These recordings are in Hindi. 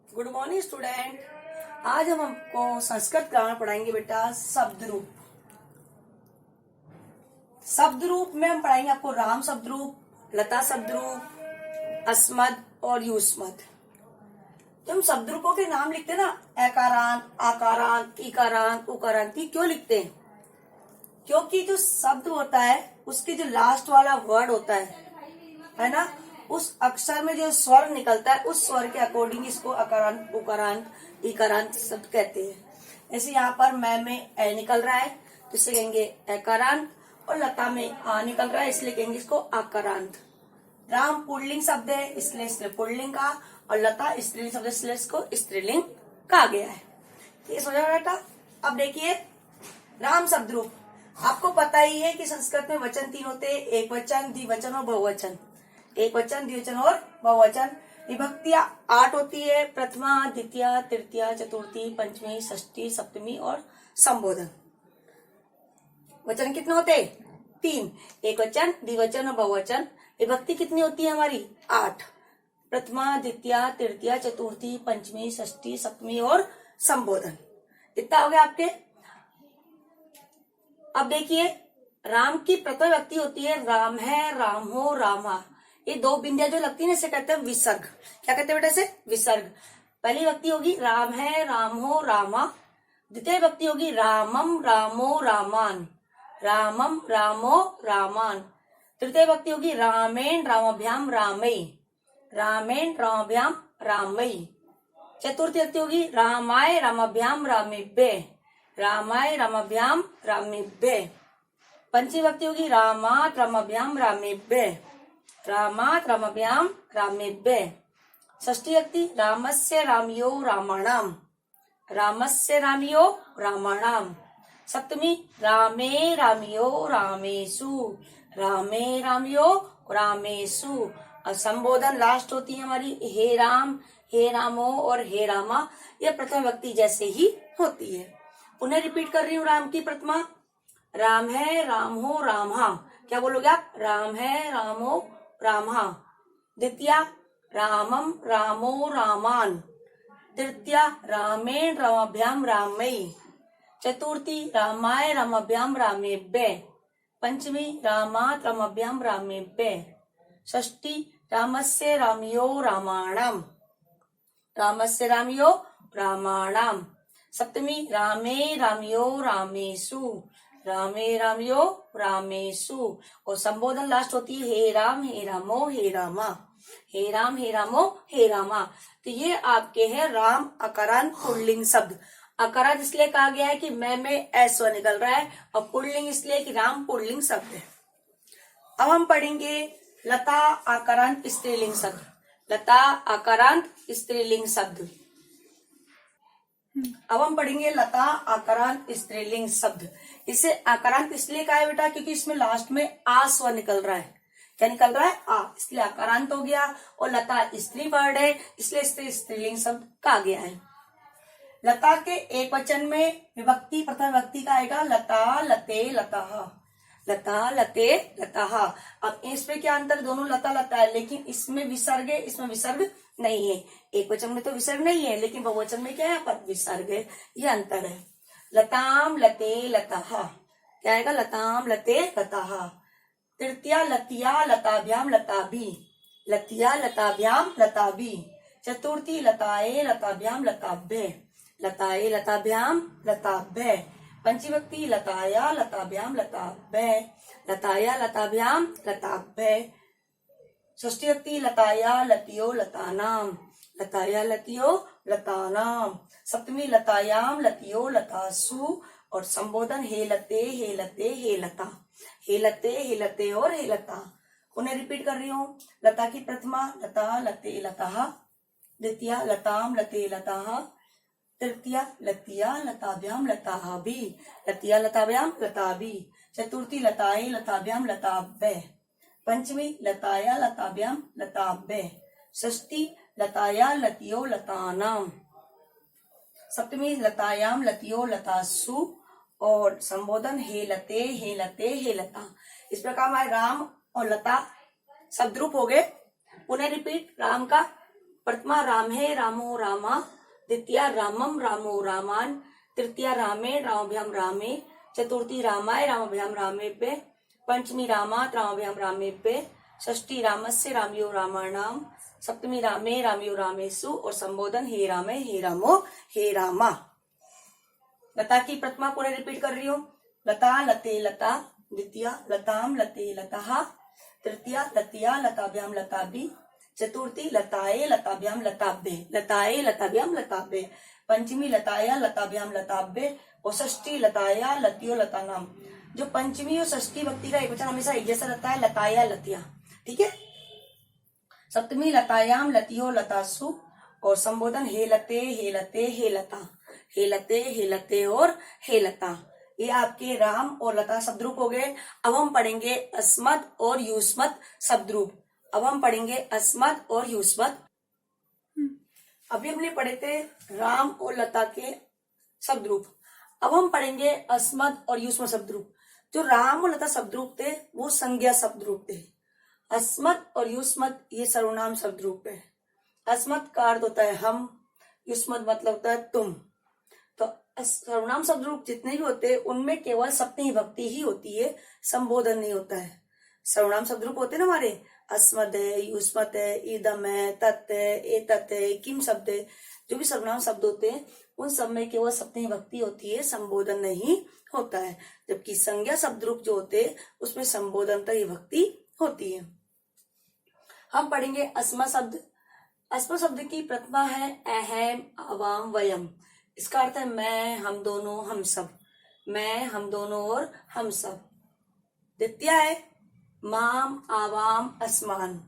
Good morning student. आज हम आपको संस्कृत ग्रामर पढ़ाएंगे बेटा। शब्द रूप। शब्द रूप में हम पढ़ाएंगे आपको राम शब्द रूप, लता शब्द रूप, अस्मद और युष्मद। जब हम शब्द रूपों के नाम लिखते हैं ना, एकारांत, आकारांत, इकारांत, उकारांत, ये क्यों लिखते हैं? क्योंकि जो शब्द होता है उसके जो लास्ट वाला वर्ड होता है ना, उस अक्षर में जो स्वर निकलता है उस स्वर के अकॉर्डिंग इसको अकारांत, उकारांत, इकारांत शब्द कहते हैं। जैसे यहाँ पर मैं में ए निकल रहा है तो इसे कहेंगे एकारांत, और लता में आ निकल रहा है इसलिए कहेंगे इसको आकारांत। राम पुल्लिंग शब्द है इसलिए इसलिए पुल्लिंग का, और लता स्त्रीलिंग शब्द इसलिए इसको स्त्रीलिंग कहा गया है। ये समझ रहा बेटा। अब देखिए राम शब्द रूप। आपको पता ही है कि संस्कृत में वचन तीन होते हैं, एक वचन, द्विवचन और बहुवचन। एक वचन, द्विवचन और बहुवचन। विभक्तियां 8 होती है, प्रथमा, द्वितीय, तृतीय, चतुर्थी, पंचमी, षष्ठी, सप्तमी और संबोधन। वचन कितने होते हैं? 3। एक वचन, द्विवचन और बहुवचन। विभक्ति कितनी होती है हमारी? 8। प्रथमा, द्वितीय, तृतीय, चतुर्थी, पंचमी, षष्ठी, सप्तमी और संबोधन। इतना हो गया आपके। अब देखिए राम की प्रथम विभक्ति होती है राम है, राम हो, रामा। ये 2 बिंदियां जो लगती है इसे कहते हैं विसर्ग। क्या कहते हैं बेटा इसे? विसर्ग। पहली विभक्ति होगी राम है, राम हो, रामा। द्वितीय विभक्ति होगी रामम, रामो, रामान। रामम, रामो, रामान। तृतीय विभक्ति होगी रामेण, रामाभ्याम, रामई। रामेण, रामाभ्याम, रामई। चतुर्थी विभक्ति होगी रामाय, रामाभ्याम, रामेभ्ये। रामाय, रामाभ्याम, रामेभ्ये। पंचमी विभक्ति होगी रामात, रामाभ्याम, रामेभ्ये। रामात, रामाभ्याम, रामेभ्ये। षष्ठी विभक्ति रामस्य, रामयो, रामाणाम। रामस्य, रामयो, रामाणाम। सप्तमी रामे, रामयो, रामेषु। रामे, रामयो, रामेषु। और संबोधन लास्ट होती है हमारी हे राम, हे रामो और हे रामा। यह प्रथम विभक्ति जैसे ही होती है। उन्हें रिपीट कर रही हूँ। राम की प्रथमा राम है, राम हो, रामा। क्या बोलोगे आप? राम है, राम हो, रामा। द्वितीय रामम, रामो, रामान। तृतीय रामेण, रामाभ्याम, रामई। चतुर्थी रामाय, रामाभ्याम, रामेभ्ये। पंचमी रामात, रामाभ्याम, रामेभ्ये। षष्ठी रामस्य, रामयो, रामाणाम। रामस्य, रामयो, रामाणाम। सप्तमी रामे, रामयो, रामेषु। रामे, रामयो, रामेषु। और संबोधन लास्ट होती है हे राम, हे रामो, हे रामा। हे राम, हे रामो, हे रामा। तो ये आपके हैं राम अकारांत पुल्लिंग शब्द। अकारांत इसलिए कहा गया है कि मैं में ऐसा निकल रहा है, और पुल्लिंग इसलिए कि राम पुल्लिंग शब्द है। अब हम पढ़ेंगे लता आकारांत स्त्रीलिंग शब्द। लता आकारांत स्त्रीलिंग शब्द। अब हम पढ़ेंगे लता आकारांत स्त्रीलिंग शब्द। इसे आकारांत इसलिए कहा है बेटा क्योंकि इसमें लास्ट में आ स्वर निकल रहा है। क्या निकल रहा है? आ, इसलिए आकारांत हो गया। और लता स्त्री वर्ड है इसलिए इसे स्त्रीलिंग शब्द कहा गया है। लता के एक वचन में विभक्ति प्रथम विभक्ति का आएगा लता, लते, लताः। लता, लते, लताः। अब इसमें क्या अंतर? दोनों लता लता है, लेकिन इसमें विसर्ग है, इसमें विसर्ग नहीं है। एक वचन में तो विसर्ग नहीं है, लेकिन बहुवचन में क्या है? पर विसर्ग है। यह अंतर है। लताम, लते, लताः। क्या आएगा? लताम, लते, लताः। तृतीया लतिया, लताभ्याम, लताभि। लतिया, लताभ्याम, लताभि। चतुर्थी लताए, लताभ्याम, लताभ्ये। लताए, लताभ्याम, लताभ्ये। पंचमी विभक्ति लताया, लताभ्याम, लताभ्ये। लताया, लताभ्याम, लताभ्ये। षष्ठी विभक्ति लताया, लतियो, लतानाम। लताया, लतियो, लतानाम। सप्तमी लतायाम, लतियो, लतासु। और संबोधन हे लते, हे लते, हे लता। हे लते, हे लते और हे लता। उन्हें रिपीट कर रही हूँ। लता की प्रथमा लता, लते, लताः। द्वितीय लताम, लते, लताः। तृतीय लतिया, लताभ्याम, लताभि। लतिया, लताभ्याम, लताभि। चतुर्थी लताए, लताभ्याम, लताभ्ये। पंचमी लताया, लताभ्याम, लताभ्ये। षष्ठी लताया, लतियो, लतानाम। सप्तमी लतायाम, लतियो, लतासु। और संबोधन हे लते, हे लते, हे लता। इस प्रकार हमारे राम और लता शब्द रूप हो गए। पुनः रिपीट। राम का प्रथमा राम है रामो रामा, द्वितीया रामम रामो रामान, तृतीया रामे रामाभ्याम रामे, चतुर्थी रामाय रामाभ्याम रामे पे, पंचमी रामात रामाभ्याम रामे पे, षष्ठी रामस्य रामयो रामाणाम, सप्तमी रामे रामयो रामेसु और संबोधन हे रामे हे रामो हे रामा। लता की प्रथमा पूरे रिपीट कर रही हूँ। लता लते लता, द्वितीया लताम लते लता, तृतीया लतिया लताभ्याम लताभि, चतुर्थी लताए लताभ्याम लताभ्ये, लताए लताभ्याम लताभ्ये, पंचमी लताया लताभ्याम लताभ्ये और षष्ठी लताया लतियो लतानाम। जो पंचमी और षष्ठी भक्ति का एक वचन हमेशा एक जैसा रहता है, लताया लतिया, ठीक है। सप्तमी लतायाम लतियो लतासु और संबोधन हे लते हे लते हे लता, हे लते हे लते और हे लता। ये आपके राम और लता शब्दरूप हो गए। अब हम पढ़ेंगे अस्मद और युष्मद शब्दरूप। अब हम पढ़ेंगे अस्मद और युष्मद। अभी हमने पढ़े थे राम और लता के शब्दरूप। अब हम पढ़ेंगे अस्मद और युष्मद शब्दरूप। जो राम और लता शब्दरूप थे वो संज्ञा शब्दरूप थे। अस्मद और युष्मद ये सर्वनाम शब्दरूप है। अस्मद का अर्थ होता है हम, युष्मद मतलब होता है तुम। तो सर्वनाम शब्दरूप जितने भी होते हैं उनमें केवल सप्तमी भक्ति ही होती है, संबोधन नहीं होता है। सर्वनाम शब्दरूप होते हैं ना हमारे, अस्मद है, युष्मद है, इदम है, तत् है, एतत् है, किम शब्द है, जो भी सर्वनाम शब्द होते हैं उन सब में केवल सप्तमी भक्ति होती है, संबोधन नहीं होता है। जबकि संज्ञा शब्दरूप जो होते हैं उसमें संबोधन तक भक्ति होती है। हम पढ़ेंगे अस्मा शब्द। अस्मा शब्द की प्रथमा है अहम अवाम वयम। इसका अर्थ है मैं, हम दोनों, हम सब। मैं, हम दोनों और हम सब। द्वितीय है माम आवाम अस्मान।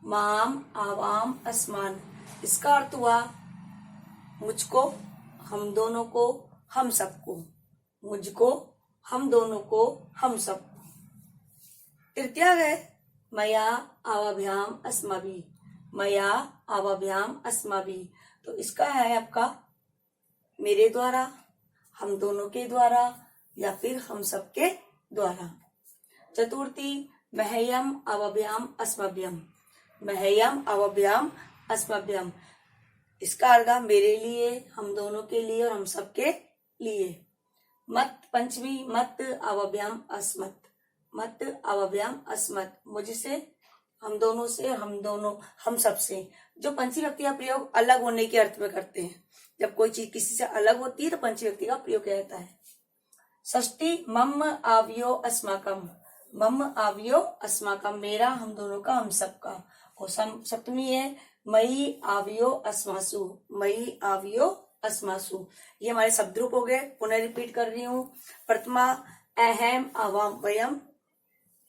माम आवाम अस्मान। इसका अर्थ हुआ मुझको, हम दोनों को, हम सबको। मुझको, हम दोनों को, हम सब। तृतीय है मया आवाभ्याम अस्माभि। मया आवाभ्याम अस्माभि। तो इसका है आपका मेरे द्वारा, हम दोनों के द्वारा या फिर हम सबके द्वारा। चतुर्थी मह्यम अवभ्याम अस्मभ्यम। मह्यम अवभ्याम अस्मभ्यम। इसका अर्थ मेरे लिए, हम दोनों के लिए और हम सबके लिए। मत पंचमी मत अवभ्याम अस्मत्। मत अवभ्याम अस्मत्, मुझसे, हम दोनों से, हम दोनों, हम सब से। जो पंचमी व्यक्ति का प्रयोग अलग होने के अर्थ में करते हैं। जब कोई चीज किसी से अलग होती है तो पंचमी व्यक्ति का प्रयोग किया जाता है। षष्ठी मम आव्यो अस्माकम। मम आव्यो अस्माकम, मेरा, हम दोनों का, हम सबका। और सप्तमी है मई आव्यो अस्मासु। मई आव्यो अस्मासु। ये हमारे शब्दरूप हो गए। पुनः रिपीट कर रही हूँ। प्रथमा अहम आवाम वयम।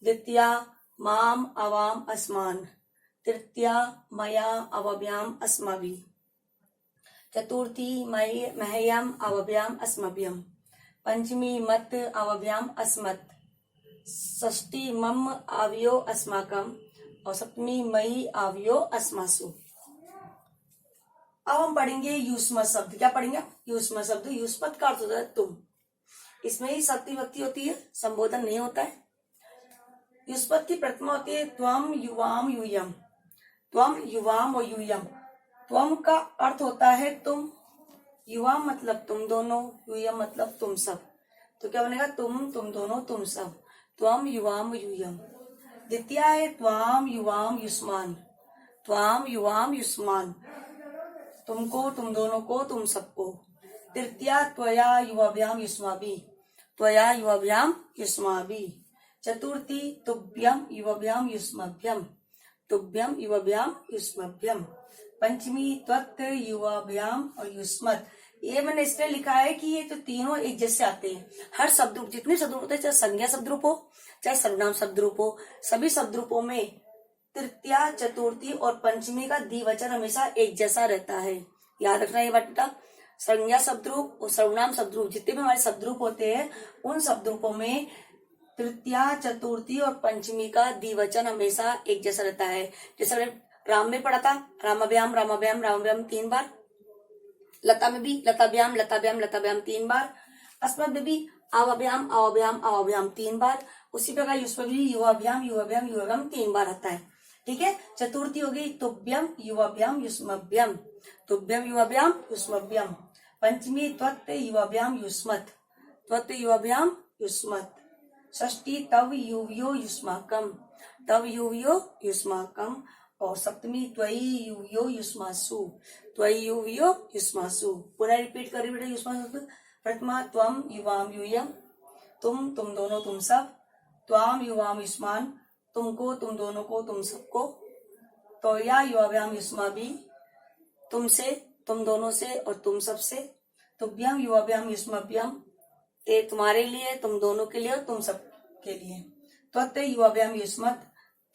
द्वितीया माम आवाम अस्मान। तृतीया मया अवभ्याम अस्माभि। चतुर्थी मह्यम अवभ्याम अस्मभ्यम। पंचमी मत अवभ्याम अस्मत्। षष्ठी मम आव्यो अस्माकम और सप्तमी मई आव्यो अस्मासु। अब हम पढ़ेंगे युष्मद शब्द। क्या पढ़ेंगे? युष्मद शब्द। युष्मद का अर्थ होता है तुम। इसमें ही सप्तमी भक्ति होती है, संबोधन नहीं होता है। युष्मद की प्रथमा होती है त्वम युवाम यूयम। त्वम युवाम और यूयम। त्वम का अर्थ होता है तुम, युवाम मतलब तुम दोनों, यूयम मतलब तुम सब। तो क्या बनेगा? तुम दोनों, तुम सब। त्वम युवाम यूयम। द्वितीय है त्वाम युवाम युष्मान। त्वाम युवाम युष्मान, तुमको, तुम दोनों को, तुम सबको। तृतीया त्वया युवाभ्याम युष्माभि। त्वया युवाभ्याम युष्माभि। चतुर्थी तुभ्यम युवाभ्याम युष्मभ्यम। तुभ्यम युवाभ्याम युष्मभ्यम। पंचमी त्वत् युवाभ्याम और युष्मत्। ये मैंने इसलिए लिखा है कि ये तो तीनों एक जैसे आते हैं। हर शब्द, जितने शब्दरूप होते हैं, चाहे संज्ञा शब्दरूप हो चाहे सर्वनाम शब्दरूप हो, सभी शब्दरूपों में तृतीया, चतुर्थी और पंचमी का द्विवचन हमेशा एक जैसा रहता है। याद रखना ये बेटा। संज्ञा शब्दरूप और सर्वनाम शब्दरूप जितने भी हमारे शब्दरूप होते हैं उन शब्दरूपों में तृतीया, चतुर्थी और पंचमी का द्विवचन हमेशा एक जैसा रहता है। जैसे हमने राम में पढ़ा था, रामाभ्याम रामाभ्याम रामाभ्याम 3 बार। लता में भी लताभ्याम लताभ्याम लताभ्याम 3 बार। अस्मद में भी आवाभ्याम आवाभ्याम आवाभ्याम 3 बार। उसी प्रकार युष्म भी युवाभ्याम युवाभ्याम युवाभ्याम 3 बार आता है। ठीक है। चतुर्थी होगी तुभ्यम युवाभ्याम युष्मभ्यम, तुभ्यम युवाभ्याम युष्मभ्यम। पंचमी त्वत् युवाभ्याम युष्मत्, त्वत् युवाभ्याम युष्मत्। षष्ठी तव युवयो युष्माकम, तव युवयो युष्माकम। और सप्तमी त्वयि युवयो युष्मासु, त्वयि युवयो युष्मासु। पुनः रिपीट करिए बेटा युष्मासु। प्रथमा त्वम युवाम यूयम, तुम दोनों तुम सब। त्वाम युवाम युष्मान, तुमको तुम दोनों को तुम सबको। त्वया युवाभ्याम युष्माभि, तुमसे तुम दोनों से और तुम सबसे। तुभ्यम युवाभ्याम युष्मभ्यम, ये तुम्हारे लिए तुम दोनों के लिए और तुम सब के लिए। त्वत् युवाभ्याम युष्मत्,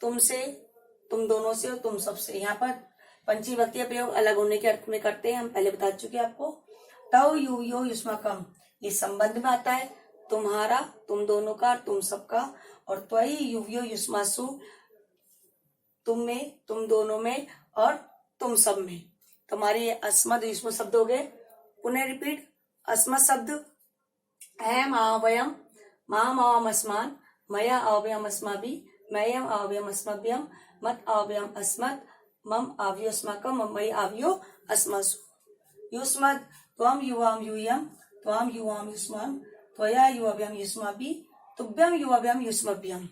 तुमसे तुम दोनों से और तुम सबसे। यहाँ पर पंचमी विभक्ति का प्रयोग अलग होने के अर्थ में करते हैं, हम पहले बता चुके आपको। तव युवयो युष्माकम, ये संबंध में आता है, तुम्हारा तुम दोनों का तुम सबका। और त्वयि युवयो युष्मासु, तुम में तुम दोनों में और तुम सब में। तुम्हारी अस्मद युष्म शब्द हो गए। पुनः रिपीट। अस्मद शब्द अहम आवयम, माम आवम अस्मान, मया आवयम अस्माभि, मयम आवयम अस्मभ्यम, मत आवयम अस्मत्, मम आवयो अस्माकम, मयि आवयो अस्मासु। युष्मद् त्वम युवाम यूयम, त्वाम युवाम युष्मान, त्वया युवाभ्याम युष्माभि, तुभ्यम युवाभ्याम युष्मभ्यम।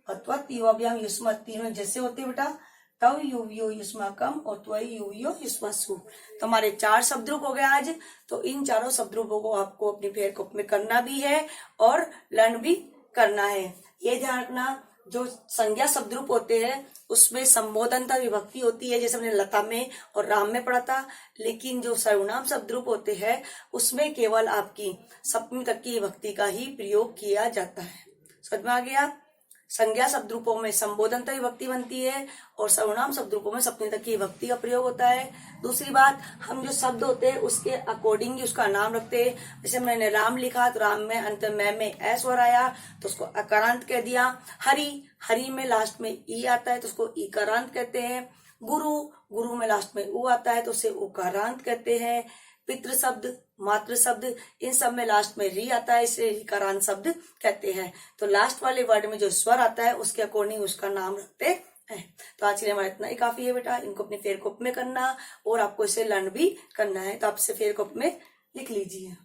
और त्वत् युवाभ्याम युष्मत्, तीनों जैसे होते बेटा। तव युवयो युष्माकम और त्वयि युवयो युष्मासु। तो हमारे 4 शब्द रूप हो गए आज। तो इन चारों शब्द रूपों को आपको अपनी फेयर कॉपी में करना भी है और लर्न भी करना है। ये ध्यान रखना, जो संज्ञा शब्द रूप होते हैं उसमें संबोधनता विभक्ति होती है, जैसे हमने लता में और राम में पढ़ा था। लेकिन जो सर्वनाम शब्द रूप होते हैं उसमें केवल आपकी सप्तमी तक की विभक्ति का ही प्रयोग किया जाता है। समझ में आ गया। संज्ञा शब्द रूपों में संबोधनता विभक्ति बनती है और सर्वनाम शब्द रूपों में सप्तमी तक की विभक्ति का प्रयोग होता है। दूसरी बात, हम जो शब्द होते हैं उसके अकॉर्डिंग उसका नाम रखते हैं। जैसे मैंने राम लिखा तो राम में अंत में ऐ स्वर आया तो उसको अकारांत कह दिया। हरि, हरि में लास्ट में ई आता है तो उसको ईकारांत कहते हैं। गुरु, गुरु में लास्ट में उ आता है तो उसे उकारांत कहते हैं। पितृ शब्द, मातृ शब्द, इन सब में लास्ट में री आता है, इसे रीकारांत शब्द कहते हैं। तो लास्ट वाले वर्ड में जो स्वर आता है उसके अकॉर्डिंग उसका नाम रखते हैं। तो आज के लिए हमारा इतना ही काफी है बेटा। इनको अपनी फेयर कॉपी में करना और आपको इसे लर्न भी करना है। तो आप इसे फेयर कॉपी में लिख लीजिए।